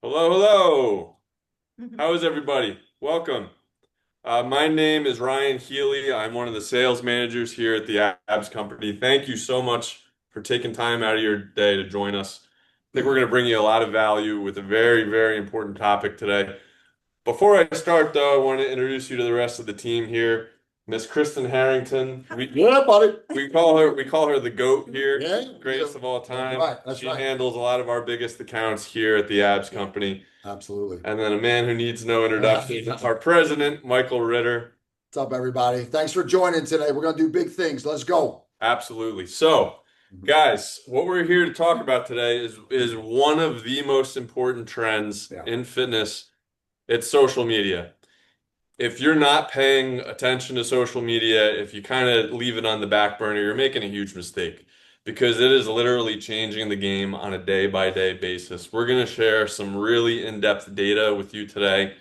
Hello, hello. How is everybody? Welcome. My name is Ryan Healy. I'm one of the sales managers here at the Abs Company. Thank you so much for taking time out of your day to join us. I think we're going to bring you a lot of value with a very, very important topic today. Before I start, though, I want to introduce you to the rest of the team here. Miss Kristen Harrington. Yeah, buddy. We call her the GOAT here, Yeah, greatest of all that's time. right. That's She right. handles a lot of our biggest accounts here at the Abs Company. Absolutely. And then a man who needs no introduction, What's our president, Michael Ritter. up, everybody? Thanks for joining today. We're going to do big things. Let's go. Absolutely. So, guys, what we're here to talk about today is one of the most important trends Yeah, in fitness. It's social media. If you're not paying attention to social media, if you kind of leave it on the back burner, you're making a huge mistake because it is literally changing the game on a day by day basis. We're going to share some really in-depth data with you today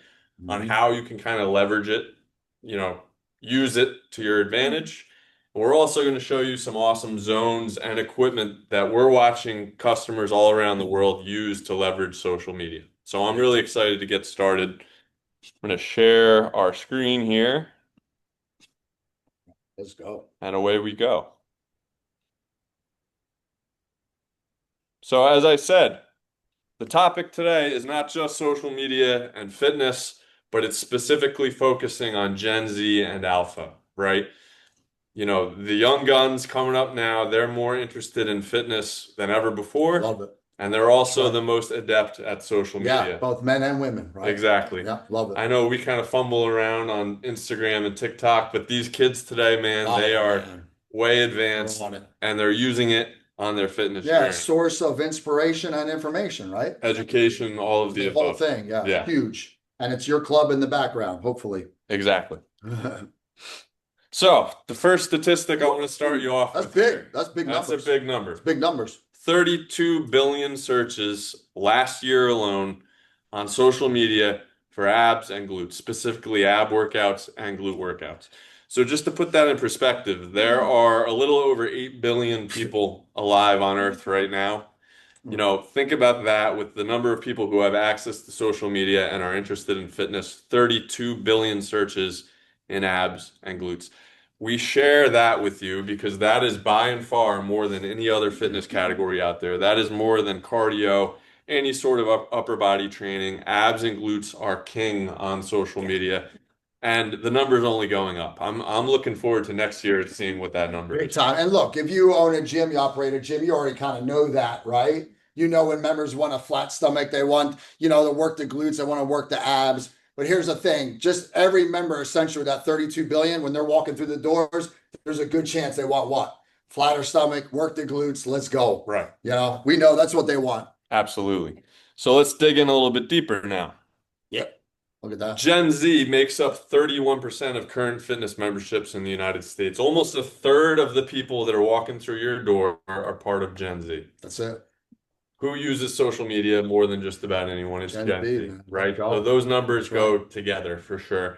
on Mhm. how you can kind of leverage it, you know, use it to your advantage. We're also going to show you some awesome zones and equipment that we're watching customers all around the world use to leverage social media. So I'm really excited to get started. I'm going to share our screen here, Let's go. and away we go. So, as I said, the topic today is not just social media and fitness, but it's specifically focusing on Gen Z and Alpha, right? The young guns coming up now, they're more interested in fitness than ever before, Love it. and they're That's also right. the most adept at social Yeah, media. both men and women, right? Exactly. Yeah, love it. I know we kind of fumble around on Instagram and TikTok, but these kids today, man, they Oh, are man. way We're advanced on it. and they're using it on their fitness Yeah, journey. source of inspiration and information, right? Education, all of the The whole above. thing. Yeah, Yeah, huge. And it's your club in the background, hopefully. exactly. So, the first statistic I want to start you off That's with big. here. That's big That's a numbers. big It's number. big numbers. 32 billion searches last year alone on social media for abs and glutes, specifically ab workouts and glute workouts. So just to put that in perspective, there are a little over 8 billion people alive on Earth right now. Think about that with the number of people who have access to social media and are interested in fitness, 32 billion searches in abs and glutes. We share that with you because that is by and far more than any other fitness category out there. That is more than cardio, any sort of upper body training. Abs and glutes are king on social media, and the number is only going up. I'm looking forward to next year seeing what that number Big is. time. And look, if you own a gym, you operate a gym, you already kind of know that, right? You know when members want a flat stomach, they want, to work the glutes, they want to work the abs. But here's the thing, just every member essentially that 32 billion, when they're walking through the doors, there's a good chance they want what? Flatter stomach, work the glutes, let's go. Right. We know that's what they want. Absolutely. So let's dig in a little bit deeper now. Yep. Look at that. Gen Z makes up 31% of current fitness memberships in the United States. Almost a third of the people that are walking through your door are part of Gen Z. That's it. Who uses social media more than just about anyone? It's Gen Gen B, Z, man. Let's right? So go. those numbers That's right. go together for sure.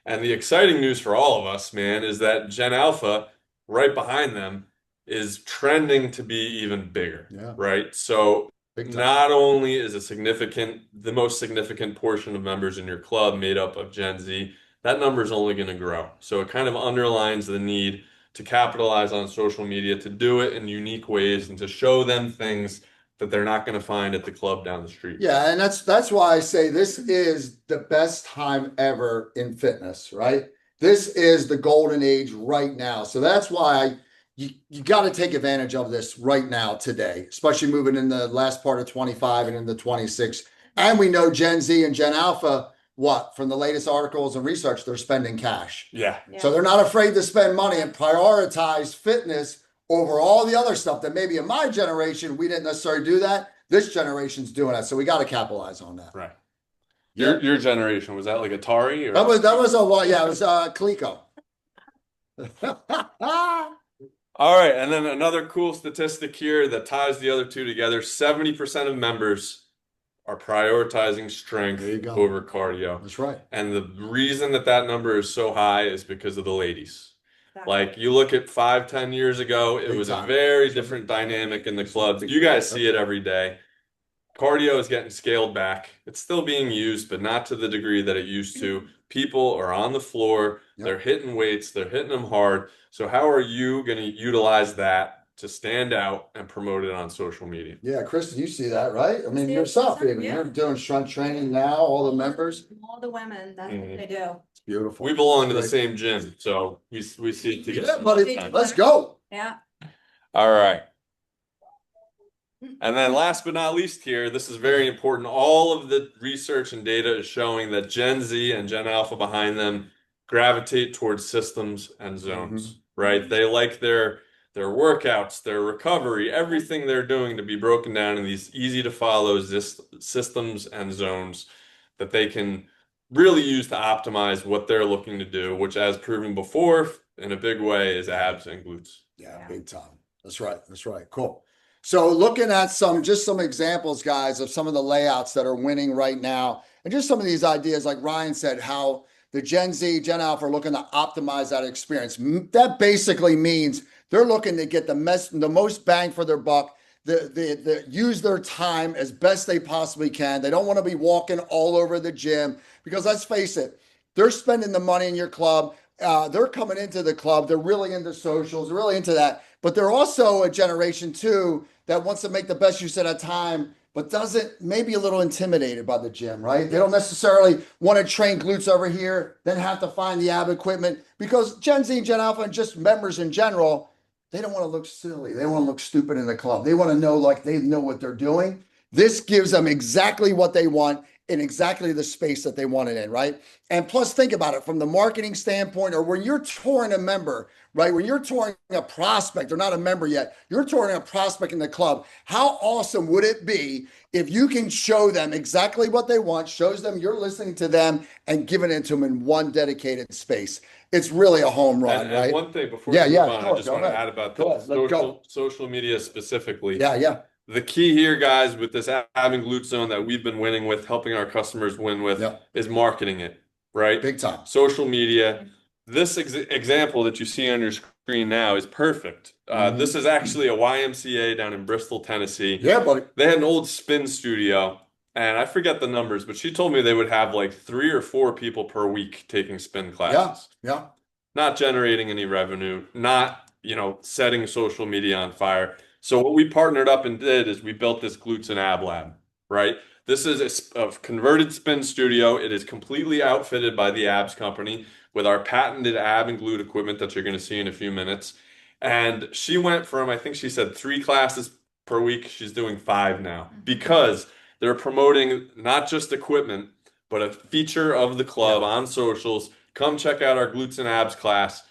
And the exciting news for all of us, man, is that Gen Alpha, right behind them, is trending to be even bigger, Yeah. right? So Big time. not only is the most significant portion of members in your club made up of Gen Z, that number is only going to grow. So it kind of underlines the need to capitalize on social media, to do it in unique ways, and to show them things that they're not going to find at the club down the street. Yeah, and that's why I say this is the best time ever in fitness, right? This is the golden age right now. So that's why you got to take advantage of this right now today, especially moving in the last part of 25 and into 26. And we know Gen Z and Gen Alpha, what, from the latest articles and research, they're spending cash. Yeah. So they're not afraid to spend money and prioritize fitness over all the other stuff that maybe in my generation we didn't necessarily do that. This generation's doing that, so we got to capitalize on that. Right. Yeah, Your generation, was that like Atari that or? was that was a lot. Yeah, it was Coleco. All right, and then another cool statistic here that ties the other two together. 70% of members are prioritizing There you strength go. over cardio. That's right. And the reason that that number is so high is because of the ladies. Like you look at 5, 10 years ago, it Big was a time. very different dynamic in the club. You guys see it every day. Cardio is getting scaled back. It's still being used, but not to the degree that it used to. People are on the floor, they're Yep. hitting weights, they're hitting them hard. So how are you going to utilize that to stand out and promote it on social media? Yeah, Kristen, you see that, right? I mean, See it yourself, all the even time, you're yeah. doing strength training now, all the members. All the women, that's what Mhm. they do. It's beautiful. We belong to the Great. same gym, so we see it together. Yeah, buddy, Big let's time. go. Yeah. All right. And then last but not least here, this is very important. All of the research and data is showing that Gen Z and Gen Alpha behind them gravitate towards systems and zones, right? They like their workouts, their recovery, everything they're doing to be broken down in these easy to follow systems and zones that they can really use to optimize what they're looking to do, which as proven before in a big way is abs and glutes. Yeah, Yeah. big time. That's right. That's right. Cool. So looking at just some examples, guys, of some of the layouts that are winning right now, and just some of these ideas, like Ryan said, how the Gen Z, Gen Alpha are looking to optimize that experience. That basically means they're looking to get the most bang for their buck, use their time as best they possibly can. They don't want to be walking all over the gym because let's face it, they're spending the money in your club. They're coming into the club. They're really into socials, really into that. But they're also a generation too that wants to make the best use of that time, but doesn't maybe a little intimidated by the gym, right? They don't necessarily want to train glutes over here, then have to find the ab equipment because Gen Z, Gen Alpha, and just members in general, they don't want to look silly. They don't want to look stupid in the club. They want to know like they know what they're doing. This gives them exactly what they want in exactly the space that they want it in, right? And plus, think about it from the marketing standpoint, or when you're touring a member, right? When you're touring a prospect, they're not a member yet, you're touring a prospect in the club. How awesome would it be if you can show them exactly what they want, shows them you're listening to them and giving it to them in one dedicated space? It's really a home run, And right? one thing before Yeah, we move yeah, on, I sure. just Go want to ahead. add about Go the ahead. Let's go. social media specifically. Yeah, yeah. The key here, guys, with this ab and glute zone that we've been winning with, helping our customers win with, Yeah. is marketing it, right? Big time. Social media. This example that you see on your screen now is perfect. This is actually a YMCA down in Bristol, Tennessee. Yeah, buddy. They had an old spin studio, and I forget the numbers, but she told me they would have like 3 or 4 people per week taking spin Yeah, classes, yeah. not generating any revenue, not, setting social media on fire. So what we partnered up and did is we built this glutes and ab lab, right? This is a converted spin studio. It is completely outfitted by the abs company with our patented ab and glute equipment that you're going to see in a few minutes. And she went from, I think she said 3 classes per week. She's doing 5 now because they're promoting not just equipment, but a feature of the club Yeah. on socials. Come check out our glutes and abs class.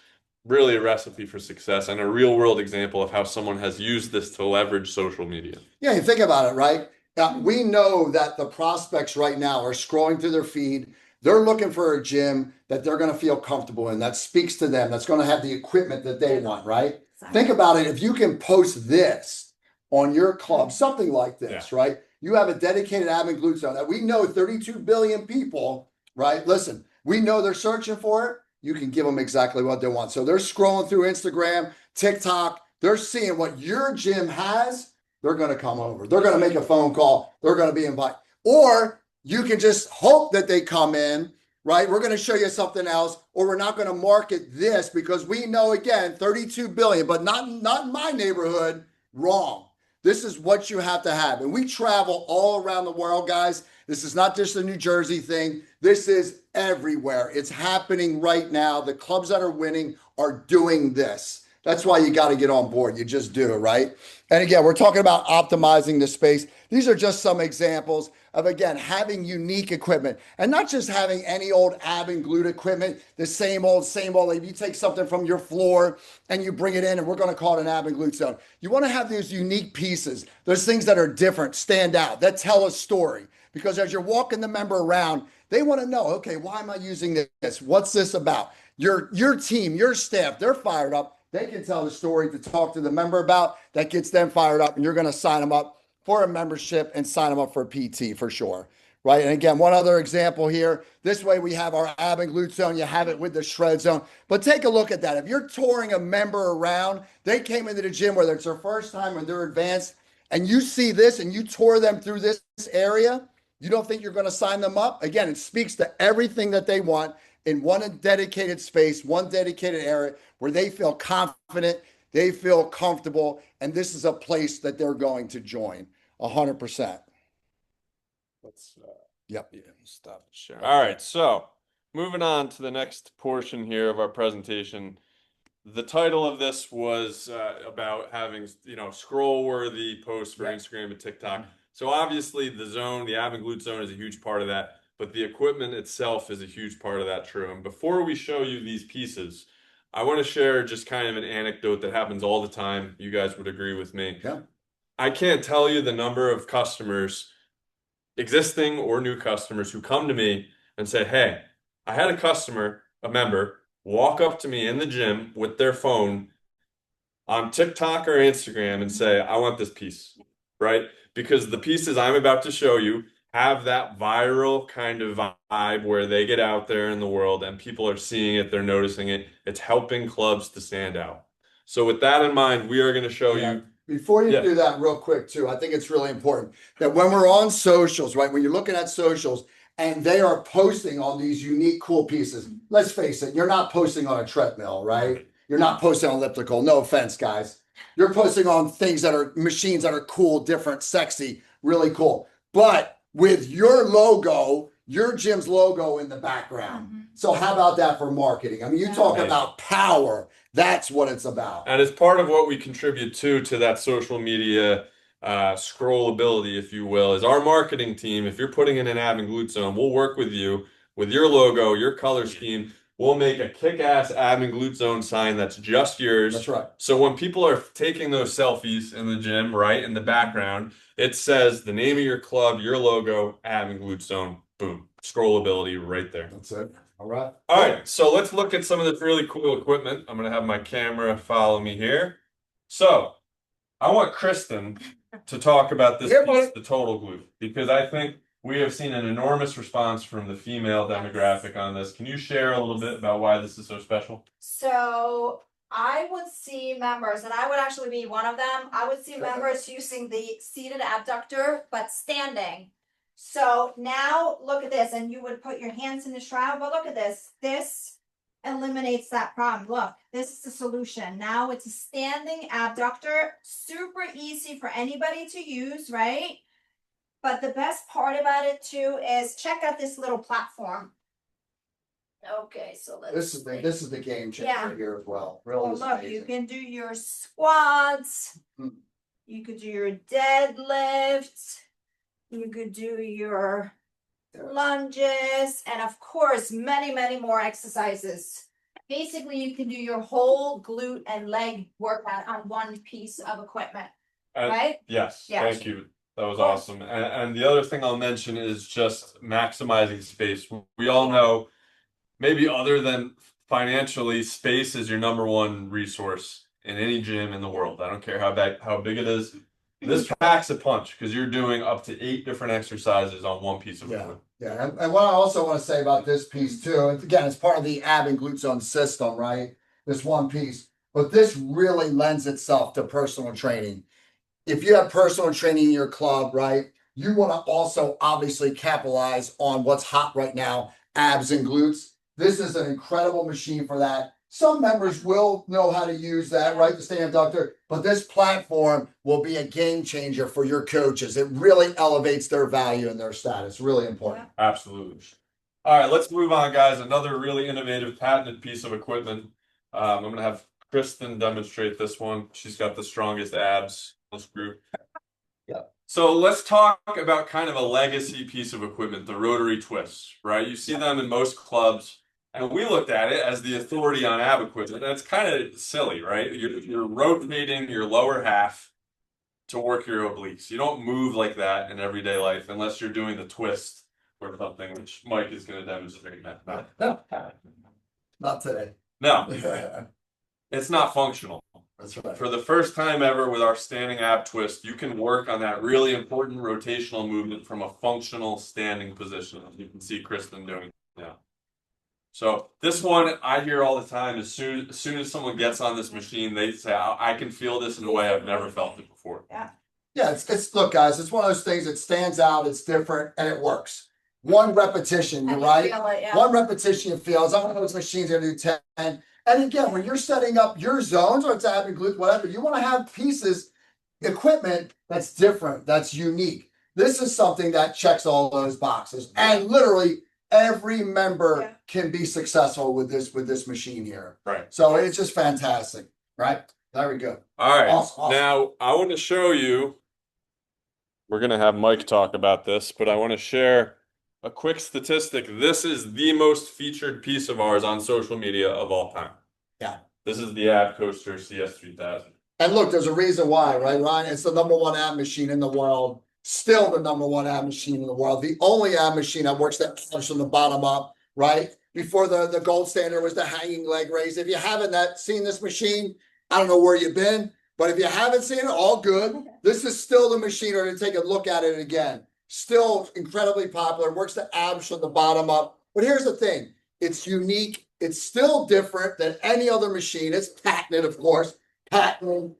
Really a recipe for success and a real world example of how someone has used this to leverage social media. Yeah, you think about it, right? We know that the prospects right now are scrolling through their feed. They're looking for a gym that they're going to feel comfortable in, that speaks to them, that's going to have the equipment that they want, right? Think about it. If you can post this on your club, something like this, right? You have a dedicated ab and glute zone that we know 32 billion people, right? Listen, we know they're searching for it. You can give them exactly what they want. So they're scrolling through Instagram, TikTok. They're seeing what your gym has. They're going to come over. They're going to make a phone call. They're going to be invited. Or you can just hope that they come in, right? We're going to show you something else, or we're not going to market this because we know, again, 32 billion, but not in my neighborhood. Wrong. This is what you have to have. And we travel all around the world, guys. This is not just a New Jersey thing. This is everywhere. It's happening right now. The clubs that are winning are doing this. That's why you got to get on board. You just do, right? And again, we're talking about optimizing the space. These are just some examples of, again, having unique equipment and not just having any old ab and glute equipment, the same old, same old. If you take something from your floor and you bring it in, and we're going to call it an ab and glute zone, you want to have those unique pieces, those things that are different, stand out, that tell a story. Because as you're walking the member around, they want to know, okay, why am I using this? What's this about? Your team, your staff, they're fired up. They can tell the story to talk to the member about that gets them fired up, and you're going to sign them up for a membership and sign them up for a PT for sure. Right. And again, one other example here. This way we have our ab and glute zone. You have it with the shred zone. But take a look at that. If you're touring a member around, they came into the gym, whether it's their first time or they're advanced, and you see this and you tour them through this area, you don't think you're going to sign them up? Again, it speaks to everything that they want in one dedicated space, one dedicated area where they feel confident, they feel comfortable, and this is a place that they're going to join 100%. Let's Yep. yeah, stop sharing. All right, so moving on to the next portion here of our presentation. The title of this was about having, scroll-worthy posts for Instagram and TikTok. So obviously the zone, the ab and glute zone is a huge part of that, but the equipment itself is a huge part of that too. And before we show you these pieces, I want to share just kind of an anecdote that happens all the time. You guys would agree with me. Yeah. I can't tell you the number of customers, existing or new customers, who come to me and say, "Hey, I had a member, walk up to me in the gym with their phone on TikTok or Instagram and say, I want this piece," right? Because the pieces I'm about to show you have that viral kind of vibe where they get out there in the world and people are seeing it, they're noticing it. It's helping clubs to stand out. So with that in mind, we are going to show you. Before you Yeah. do that real quick too, I think it's really important that when we're on socials, right, when you're looking at socials and they are posting on these unique, cool pieces, let's face it, you're not posting on a treadmill, right? You're not posting on elliptical. No offense, guys. You're posting on things that are machines that are cool, different, sexy, really cool. But with your logo, your gym's logo in the background. So how about that for marketing? I mean, you talk about power. That's what it's about. And it's part of what we contribute to that social media scrollability, if you will, is our marketing team. If you're putting in an ab and glute zone, we'll work with you with your logo, your color scheme. We'll make a kick-ass ab and glute zone sign that's just yours. That's right. So when people are taking those selfies in the gym, right, in the background, it says the name of your club, your logo, ab and glute zone. Boom. Scrollability right there. That's it. All right. All right, so let's look at some of this really cool equipment. I'm going to have my camera follow me here. So I want Kristen to talk about this piece, the total glute, because I think we have seen an enormous response from the female demographic on this. Can you share a little bit about why this is so special? So I would see members, and I would actually be one of them. I would see members using the seated abductor, but standing. So now look at this, and you would put your hands in the shroud, but look at this. This eliminates that problem. Look, this is the solution. Now it's a standing abductor, super easy for anybody to use, right? But the best part about it too is check out this little platform. Okay, so let's This is the game changer here as well. Really, well, look, you can do your squats, you could do your deadlifts, you could do your lunges, and of course, many more exercises. Basically, you can do your whole glute and leg workout on one piece of equipment, right? Yes, thank you. That was awesome. And the other thing I'll mention is just maximizing space. We all know, maybe other than financially, space is your number one resource in any gym in the world. I don't care how big it is. This packs a punch because you're doing up to 8 different exercises on one piece of equipment. Yeah, and what I also want to say about this piece too, and again, it's part of the ab and glute zone system, right? This one piece, but this really lends itself to personal training. If you have personal training in your club, right, you want to also obviously capitalize on what's hot right now, abs and glutes. This is an incredible machine for that. Some members will know how to use that, right? The stand abductor, but this platform will be a game changer for your coaches. It really elevates their value and their status. Really important. Absolutely. All right, let's move on, guys. Another really innovative, patented piece of equipment. I'm going to have Kristen demonstrate this one. She's got the strongest abs in this group. Yeah. So let's talk about kind of a legacy piece of equipment, the rotary twists, right? You see them in most clubs. And we looked at it as the authority on ab equipment. That's kind of silly, right? You're rotating your lower half to work your obliques. You don't move like that in everyday life unless you're doing the twist or something, which Mike is going to demonstrate now. Not today. No, it's not functional. That's right. For the first time ever with our standing ab twist, you can work on that really important rotational movement from a functional standing position. You can see Kristen doing now. So this one I hear all the time. As soon as someone gets on this machine, they say, "I can feel this in a way I've never felt it before." Yeah. Yeah, it's look, guys, it's one of those things that stands out, it's different, and it works. One repetition, you're And you right. feel it, yeah. One repetition you feel. Some of those machines are gonna do 10. And again, when you're setting up your zones or it's ab and glute, whatever, you want to have pieces, equipment that's different, that's unique. This is something that checks all those boxes. And literally every member Yeah. can be successful with this machine here. Right. So it's just fantastic, right? There we go. All right. Awesome. Now I want to show you. We're gonna have Mike talk about this, but I want to share a quick statistic. This is the most featured piece of ours on social media of all time. Yeah. This is the Ab Coaster CS3000. And look, there's a reason why, right, Ryan? It's the number one ab machine in the world. Still the number one ab machine in the world. The only ab machine that works that comes from the bottom up, right? Before the gold standard was the hanging leg raise. If you haven't seen this machine, I don't know where you've been, but if you haven't seen it, all good. This is still the machine, or to take a look at it again. Still incredibly popular. Works the abs from the bottom up. But here's the thing. It's unique. It's still different than any other machine. It's patented, of course. Patenting,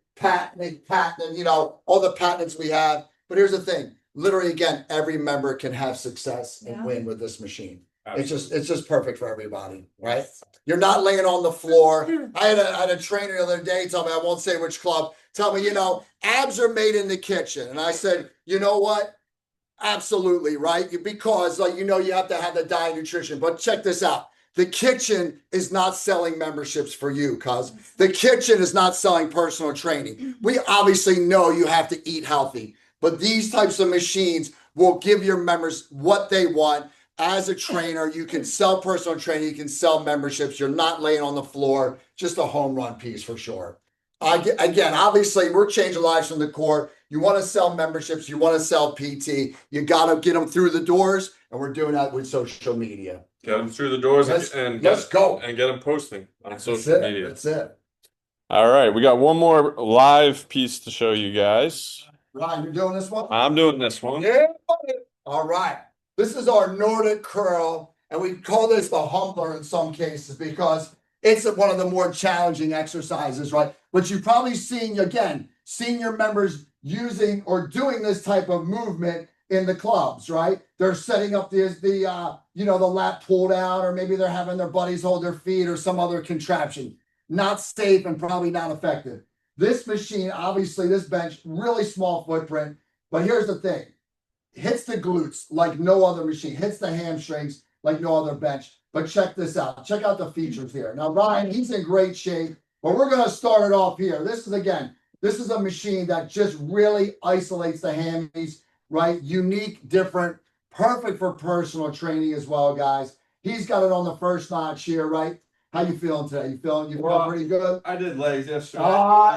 you know, all the patents we have. But here's the thing, literally, again, every member can have success and Yeah. win with this machine. Absolutely. It's just perfect for everybody, right? You're not laying on the floor. I had a trainer the other day tell me, I won't say which club, tell me, you know, abs are made in the kitchen. And I said, you know what? Absolutely, right? Because, like, you know, you have to have the diet nutrition. But check this out. The kitchen is not selling memberships for you, cuz the kitchen is not selling personal training. We obviously know you have to eat healthy, but these types of machines will give your members what they want. As a trainer, you can sell personal training, you can sell memberships. You're not laying on the floor, just a home run piece for sure. Again, obviously, we're changing lives from the core. You want to sell memberships, you want to sell PT, you got to get them through the doors, and we're doing that with social media. Get them through the doors Let's go. And get them posting on That's social it. media. That's it. All right, we got one more live piece to show you guys. Ryan, you're doing this one? I'm doing this one. Yeah. All right. This is our Nordic curl, and we call this the humbler in some cases because it's one of the more challenging exercises, right? But you've probably seen, again, senior members using or doing this type of movement in the clubs, right? They're setting up the lat pull down, or maybe they're having their buddies hold their feet or some other contraption. Not safe and probably not effective. This machine, obviously, this bench, really small footprint. But here's the thing. Hits the glutes like no other machine. Hits the hamstrings like no other bench. But check this out. Check out the features here. Now, Ryan, he's in great shape. But we're going to start it off here. This is a machine that just really isolates the hammies, right? Unique, different, perfect for personal training as well, guys. He's got it on the first notch here, right? How you feeling today? You feeling pretty good? I did legs yesterday.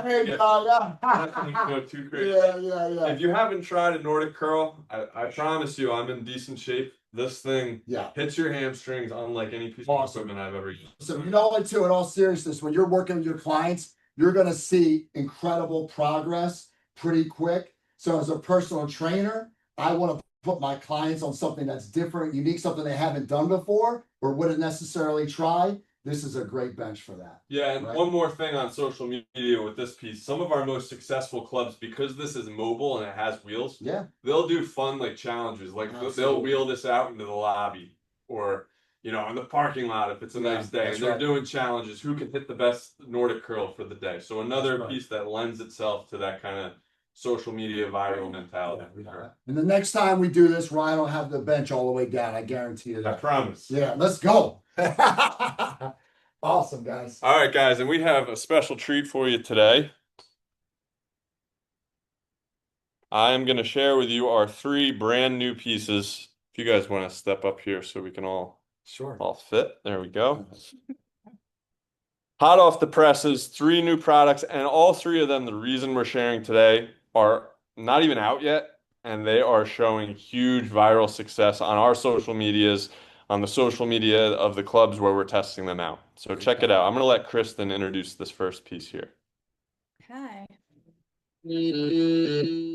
There you go. Definitely go too crazy. Yeah. If you haven't tried a Nordic curl, I promise you, I'm in decent shape. This thing hits your hamstrings unlike any piece of equipment I've ever used. So you know what, too, in all seriousness, when you're working with your clients, you're going to see incredible progress pretty quick. So as a personal trainer, I want to put my clients on something that's different, unique, something they haven't done before or wouldn't necessarily try. This is a great bench for that. Yeah, and one more thing on social media with this piece. Some of our most successful clubs, because this is mobile and it has wheels, they'll do fun like challenges. Like they'll wheel this out into the lobby or, you know, in the parking lot if it's a nice day. And they're doing challenges. Who can hit the best Nordic curl for the day? So another piece that lends itself to that kind of social media viral mentality. And the next time we do this, Ryan will have the bench all the way down. I guarantee you that. I promise. Yeah, let's go. Awesome, guys. All right, guys, and we have a special treat for you today. I'm going to share with you our 3 brand new pieces. If you guys want to step up here so we can all fit. There we go. Hot off the presses, 3 new products, and all 3 of them, the reason we're sharing today, are not even out yet, and they are showing huge viral success on our social medias, on the social media of the clubs where we're testing them out. So check it out. I'm going to let Kristen introduce this first piece here. Okay.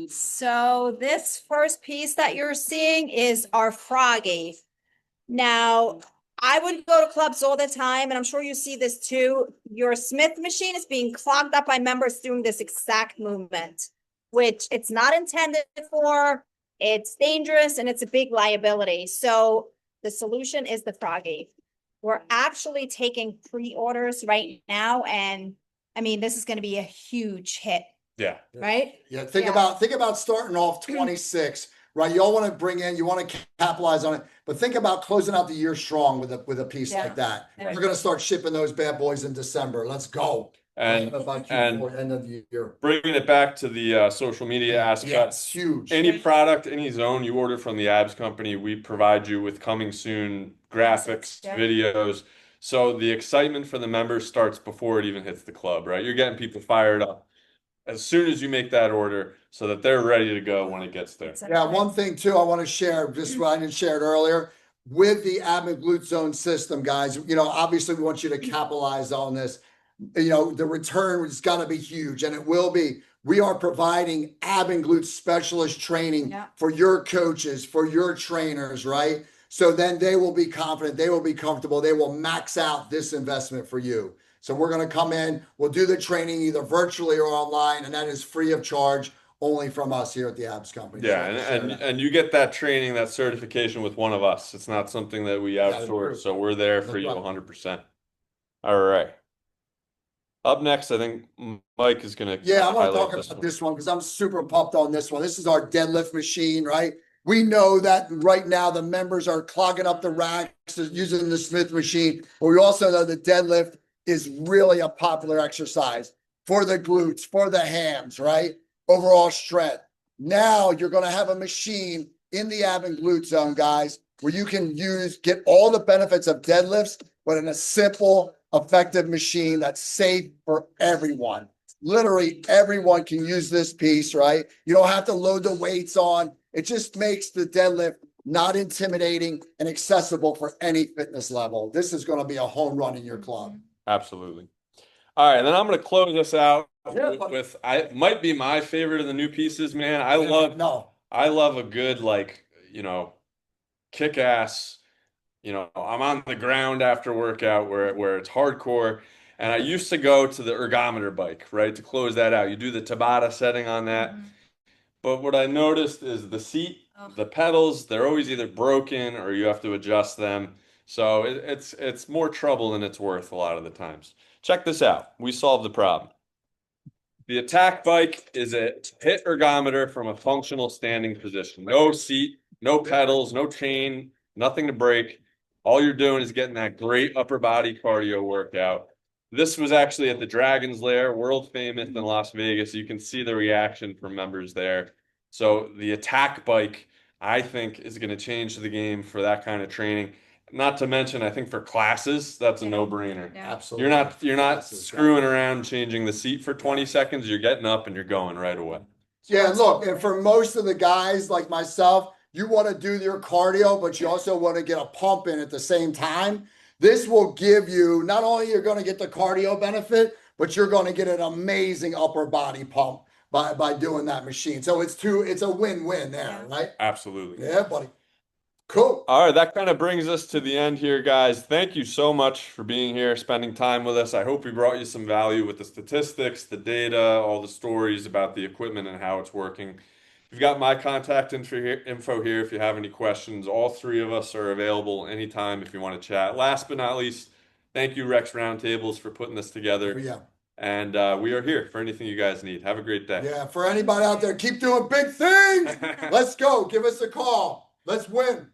So this first piece that you're seeing is our Froggy. Now, I would go to clubs all the time, and I'm sure you see this too. Your Smith machine is being clogged up by members doing this exact movement. which it's not intended for. It's dangerous and it's a big liability. So the solution is the Froggy. We're actually taking pre-orders right now, and I mean, this is going to be a huge hit, Yeah. right? Yeah, think Yeah. about starting off 26, right? You all want to bring in, you want to capitalize on it, but think about closing out the year strong with a piece Yeah. like that. Yeah. We're gonna start shipping those bad boys in December. Let's go. And About and Q4, end of the year. bringing it back to the social media Yeah, aspect, it's huge. any product, any zone you order from the Abs company, we provide you with coming soon graphics, Yeah. videos. So the excitement for the members starts before it even hits the club, right? You're getting people fired up as soon as you make that order so that they're ready to go when it gets there. Yeah, one thing too, I want to share, just what I didn't share it earlier, with the ab and glute zone system, guys, obviously we want you to capitalize on this. The return has got to be huge, and it will be. We are providing ab and glute specialist training Yeah. for your coaches, for your trainers, right? So then they will be confident, they will be comfortable, they will max out this investment for you. So we're going to come in, we'll do the training either virtually or online, and that is free of charge, only from us here at the Abs Company. Yeah, So and you get that training, that certification with one of us. It's not something that we that's true. outsource, so we're there for That's you right. 100%. All right. Up next, I think Mike is gonna Yeah, I want to highlight talk about this one because I'm super pumped on this one. This is our deadlift machine, right? We know that right now the members are clogging up the racks using the Smith machine, but we also know the deadlift is really a popular exercise for the glutes, for the hams, right? Overall strength. Now you're going to have a machine in the ab and glute zone, guys, where you can get all the benefits of deadlifts, but in a simple, effective machine that's safe for everyone. Literally everyone can use this piece, right? You don't have to load the weights on. It just makes the deadlift not intimidating and accessible for any fitness level. This is going to be a home run in your club. Absolutely. All right, and then I'm gonna close us out Yeah, with I might be my favorite of the new pieces, man. I love a good kick ass. I'm on the ground after workout where it's hardcore. And I used to go to the ergometer bike, right, to close that out. You do the Tabata setting on that. But what I noticed is the seat, the pedals, they're always either broken or you have to adjust them. So it's more trouble than it's worth a lot of the times. Check this out. We solved the problem. The attack bike is a hit ergometer from a functional standing position. No seat, no pedals, no chain, nothing to break. All you're doing is getting that great upper body cardio workout. This was actually at the Dragon's Lair, world famous in Las Vegas. You can see the reaction from members there. So the attack bike, I think, is going to change the game for that kind of training. Not to mention, I think for classes, that's a no-brainer. Yeah. Absolutely. You're not Classes, screwing around changing the seat for 20 seconds. You're getting up and you're going right away. Yeah, and look, and for most of the guys like myself, you want to do your cardio, but you also want to get a pump in at the same time. This will give you, not only you're going to get the cardio benefit, but you're going to get an amazing upper body pump by doing that machine. So it's a win-win there, Yeah. right? Absolutely. Yeah, buddy. Cool. All right, that kind of brings us to the end here, guys. Thank you so much for being here, spending time with us. I hope we brought you some value with the statistics, the data, all the stories about the equipment and how it's working. You've got my contact info here if you have any questions. All three of us are available anytime if you want to chat. Last but not least, thank you, Rex Roundtables, for putting this together. Yeah. And we are here for anything you guys need. Have a great day. Yeah, for anybody out there, keep doing big things. Let's go. Give us a call. Let's win.